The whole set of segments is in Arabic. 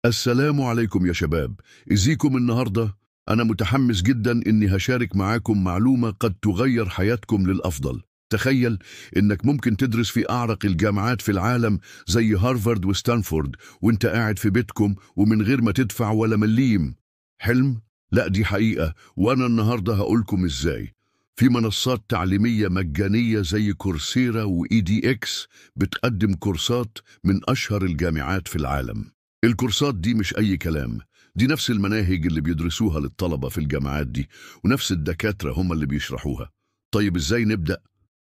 السلام عليكم يا شباب. ازيكم النهاردة؟ أنا متحمس جدا إني هشارك معاكم معلومة قد تغير حياتكم للأفضل. تخيل إنك ممكن تدرس في أعرق الجامعات في العالم زي هارفارد وستانفورد وإنت قاعد في بيتكم ومن غير ما تدفع ولا مليم. حلم؟ لا، دي حقيقة، وأنا النهاردة هقولكم إزاي. في منصات تعليمية مجانية زي كورسيرا وEDX بتقدم كورسات من أشهر الجامعات في العالم. الكورسات دي مش أي كلام، دي نفس المناهج اللي بيدرسوها للطلبة في الجامعات دي، ونفس الدكاترة هم اللي بيشرحوها. طيب إزاي نبدأ؟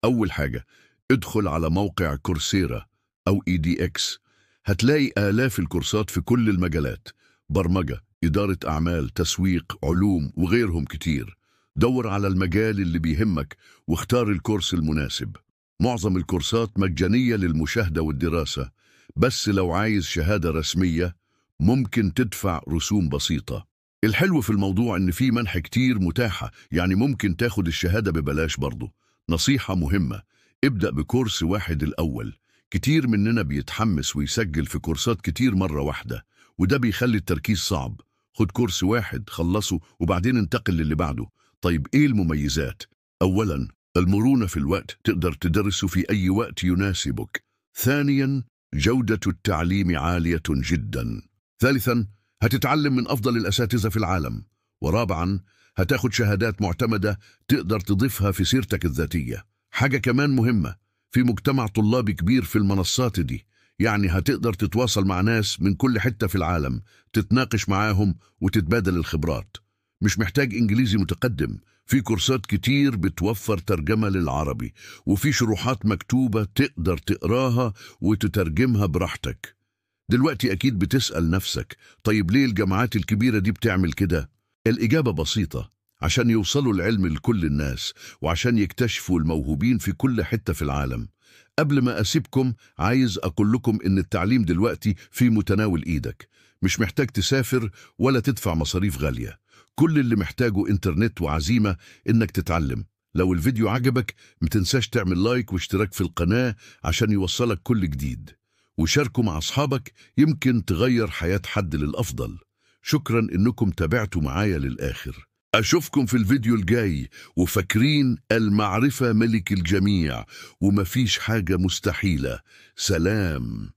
أول حاجة، ادخل على موقع كورسيرا أو EDX. هتلاقي آلاف الكورسات في كل المجالات: برمجة، إدارة أعمال، تسويق، علوم وغيرهم كتير. دور على المجال اللي بيهمك واختار الكورس المناسب. معظم الكورسات مجانية للمشاهدة والدراسة، بس لو عايز شهادة رسمية ممكن تدفع رسوم بسيطة. الحلو في الموضوع إن في منح كتير متاحة، يعني ممكن تاخد الشهادة ببلاش برضو. نصيحة مهمة: ابدأ بكورس واحد الأول. كتير مننا بيتحمس ويسجل في كورسات كتير مرة واحدة، وده بيخلي التركيز صعب. خد كورس واحد خلصه وبعدين انتقل للي بعده. طيب إيه المميزات؟ أولا، المرونة في الوقت، تقدر تدرسه في أي وقت يناسبك. ثانيا، جودة التعليم عالية جدا. ثالثا، هتتعلم من أفضل الأساتذة في العالم. ورابعا، هتاخد شهادات معتمدة تقدر تضيفها في سيرتك الذاتية. حاجة كمان مهمة، في مجتمع طلابي كبير في المنصات دي، يعني هتقدر تتواصل مع ناس من كل حتة في العالم، تتناقش معاهم وتتبادل الخبرات. مش محتاج إنجليزي متقدم، في كورسات كتير بتوفر ترجمة للعربي، وفي شروحات مكتوبة تقدر تقراها وتترجمها براحتك. دلوقتي أكيد بتسأل نفسك: طيب ليه الجامعات الكبيرة دي بتعمل كده؟ الإجابة بسيطة: عشان يوصلوا العلم لكل الناس، وعشان يكتشفوا الموهوبين في كل حتة في العالم. قبل ما أسيبكم عايز أقول لكم إن التعليم دلوقتي في متناول إيدك. مش محتاج تسافر ولا تدفع مصاريف غالية. كل اللي محتاجه إنترنت وعزيمة إنك تتعلم. لو الفيديو عجبك متنساش تعمل لايك واشتراك في القناة عشان يوصلك كل جديد، وشاركوا مع أصحابك، يمكن تغير حياة حد للأفضل. شكرا إنكم تابعتوا معايا للآخر. أشوفكم في الفيديو الجاي، وفاكرين المعرفة ملك الجميع ومفيش حاجة مستحيلة. سلام.